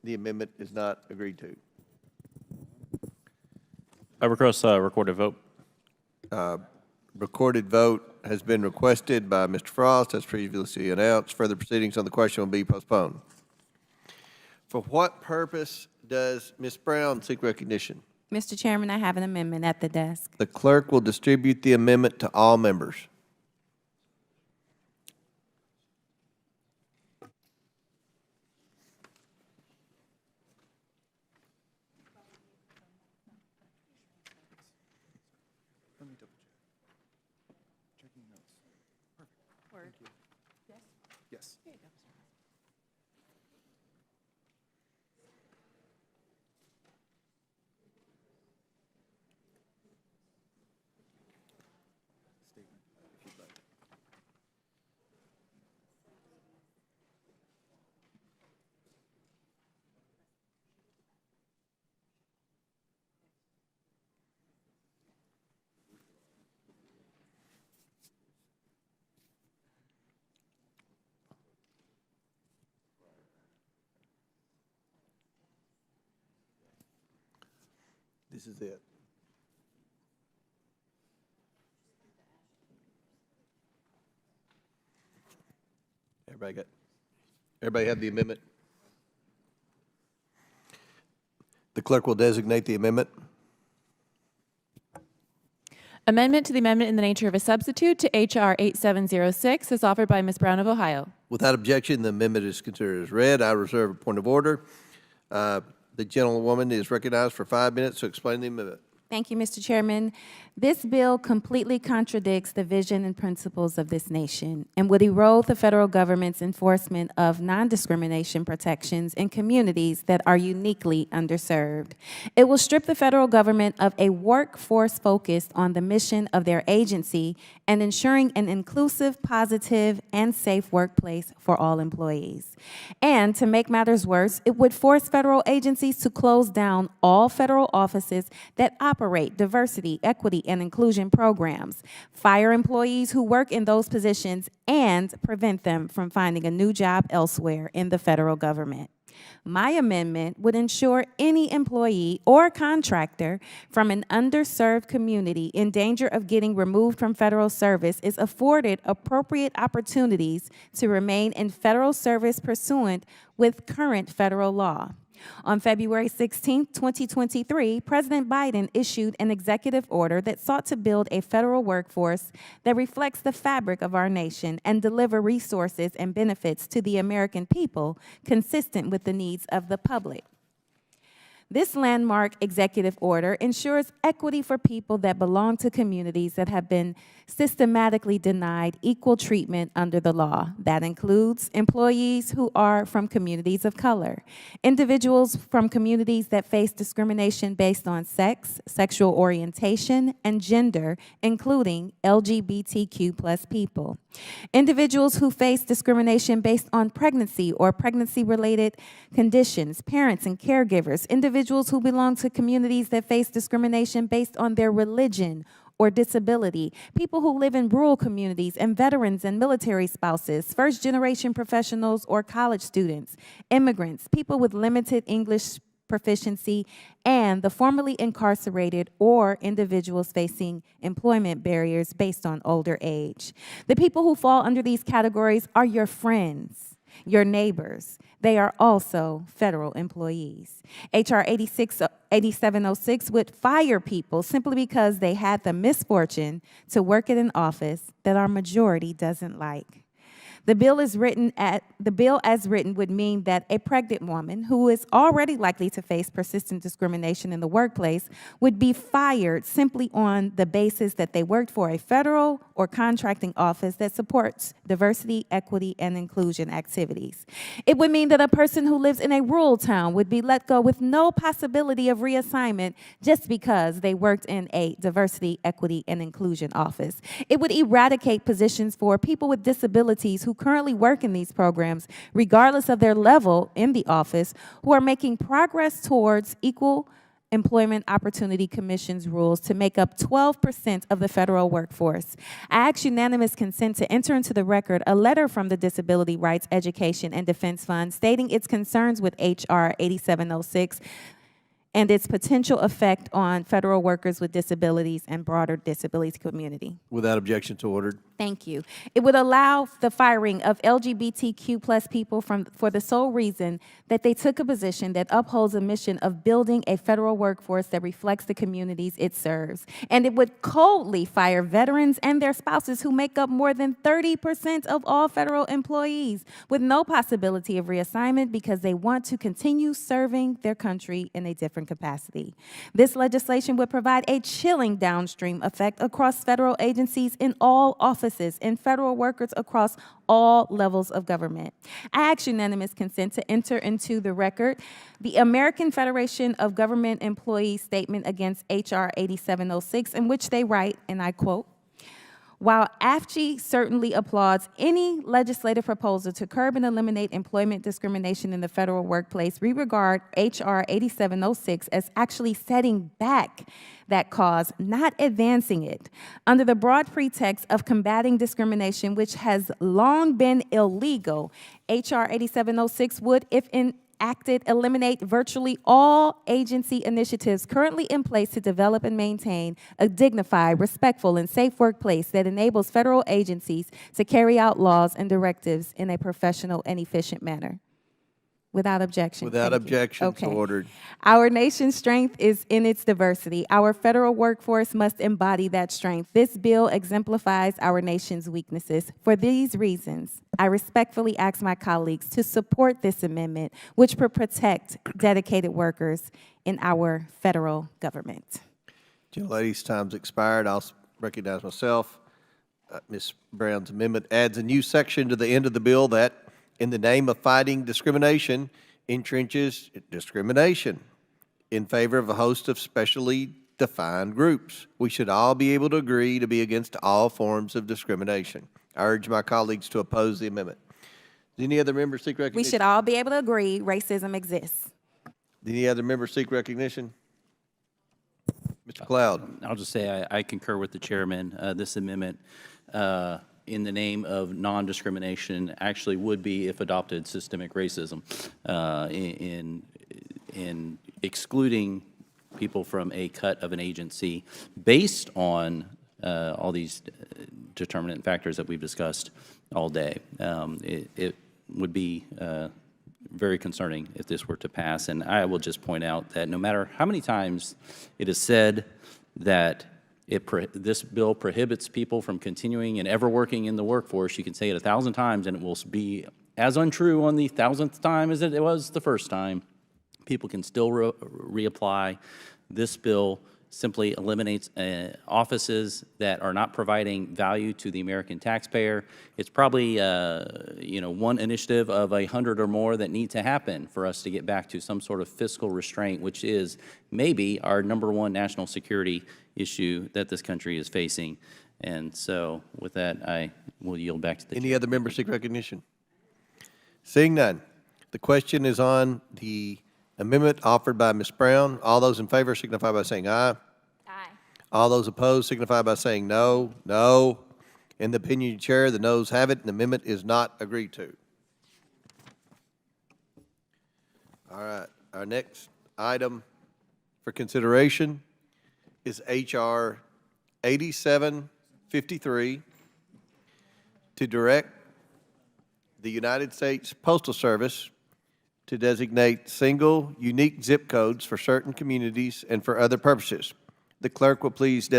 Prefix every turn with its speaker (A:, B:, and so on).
A: The amendment is not agreed to.
B: I request a recorded vote.
A: Recorded vote has been requested by Mr. Frost, as previously announced. Further proceedings on the question will be postponed. For what purpose does Ms. Brown seek recognition?
C: Mr. Chairman, I have an amendment at the desk.
A: The clerk will distribute the amendment to all members.
D: Yes.
A: This is it. Everybody have the amendment? The clerk will designate the amendment.
E: Amendment to the amendment in the nature of a substitute to H.R. 8706 is offered by Ms. Brown of Ohio.
A: Without objection, the amendment is considered as read. I reserve a point of order. The gentlewoman is recognized for 5 minutes to explain the amendment.
C: Thank you, Mr. Chairman. This bill completely contradicts the vision and principles of this nation and would erode the federal government's enforcement of non-discrimination protections in communities that are uniquely underserved. It will strip the federal government of a workforce focused on the mission of their agency and ensuring an inclusive, positive, and safe workplace for all employees. And to make matters worse, it would force federal agencies to close down all federal offices that operate diversity, equity, and inclusion programs, fire employees who work in those positions, and prevent them from finding a new job elsewhere in the federal government. My amendment would ensure any employee or contractor from an underserved community in danger of getting removed from federal service is afforded appropriate opportunities to remain in federal service pursuant with current federal law. On February 16, 2023, President Biden issued an executive order that sought to build a federal workforce that reflects the fabric of our nation and deliver resources and benefits to the American people consistent with the needs of the public. This landmark executive order ensures equity for people that belong to communities that have been systematically denied equal treatment under the law. That includes employees who are from communities of color, individuals from communities that face discrimination based on sex, sexual orientation, and gender, including LGBTQ+ people, individuals who face discrimination based on pregnancy or pregnancy-related conditions, parents and caregivers, individuals who belong to communities that face discrimination based on their religion or disability, people who live in rural communities, and veterans and military spouses, first-generation professionals or college students, immigrants, people with limited English proficiency, and the formerly incarcerated or individuals facing employment barriers based on older age. The people who fall under these categories are your friends, your neighbors. They are also federal employees. H.R. 8706 would fire people simply because they had the misfortune to work at an office that our majority doesn't like. The bill as written would mean that a pregnant woman who is already likely to face persistent discrimination in the workplace would be fired simply on the basis that they worked for a federal or contracting office that supports diversity, equity, and inclusion activities. It would mean that a person who lives in a rural town would be let go with no possibility of reassignment just because they worked in a diversity, equity, and inclusion office. It would eradicate positions for people with disabilities who currently work in these programs, regardless of their level in the office, who are making progress towards equal Employment Opportunity Commission's rules to make up 12% of the federal workforce. I ask unanimous consent to enter into the record a letter from the Disability Rights Education and Defense Fund stating its concerns with H.R. 8706 and its potential effect on federal workers with disabilities and broader disability community.
A: Without objection, so ordered.
C: Thank you. It would allow the firing of LGBTQ+ people for the sole reason that they took a position that upholds a mission of building a federal workforce that reflects the communities it serves. And it would coldly fire veterans and their spouses who make up more than 30% of all federal employees with no possibility of reassignment because they want to continue serving their country in a different capacity. This legislation would provide a chilling downstream effect across federal agencies in all offices and federal workers across all levels of government. I ask unanimous consent to enter into the record the American Federation of Government Employees statement against H.R. 8706, in which they write, and I quote, "While AFG certainly applauds any legislative proposal to curb and eliminate employment discrimination in the federal workplace, we regard H.R. 8706 as actually setting back that cause, not advancing it. Under the broad pretext of combating discrimination, which has long been illegal, H.R. 8706 would, if enacted, eliminate virtually all agency initiatives currently in place to develop and maintain a dignified, respectful, and safe workplace that enables federal agencies to carry out laws and directives in a professional and efficient manner." Without objection.
A: Without
C: Thank you.
A: objection,
C: Okay.
A: so ordered.
C: Our nation's strength is in its diversity. Our federal workforce must embody that strength. This bill exemplifies our nation's weaknesses. For these reasons, I respectfully ask my colleagues to support this amendment, which will protect dedicated workers in our federal government.
A: Gentlelady's time's expired. I'll recognize myself. Ms. Brown's amendment adds a new section to the end of the bill that, in the name of fighting discrimination, entrenches discrimination in favor of a host of specially defined groups. We should all be able to agree to be against all forms of discrimination. I urge my colleagues to oppose the amendment. Does any other member seek recognition?
C: We should all be able to agree racism exists.
A: Did any other member seek recognition? Mr. Cloud.
B: I'll just say I concur with the chairman. This amendment, in the name of non-discrimination, actually would be, if adopted, systemic racism in excluding people from a cut of an agency based on all these determinant factors that we've discussed all day. It would be very concerning if this were to pass. And I will just point out that no matter how many times it is said that this bill prohibits people from continuing and ever working in the workforce, you can say it 1,000 times and it will be as untrue on the 1,000th time as it was the first time. People can still reapply. This bill simply eliminates offices that are not providing value to the American taxpayer. It's probably one initiative of 100 or more that need to happen for us to get back to some sort of fiscal restraint, which is maybe our #1 national security issue that this country is facing. And so with that, I will yield back to the
A: Any other members seek recognition? Seeing none, the question is on the amendment offered by Ms. Brown. All those in favor signify by saying aye.
C: Aye.
A: All those opposed signify by saying no. No. In the opinion of the chair, the noes have it, and the amendment is not agreed to. All right, our next item for consideration is H.R. 8753 to direct the United States Postal Service to designate single, unique zip codes for certain communities and for other purposes. The clerk will please designate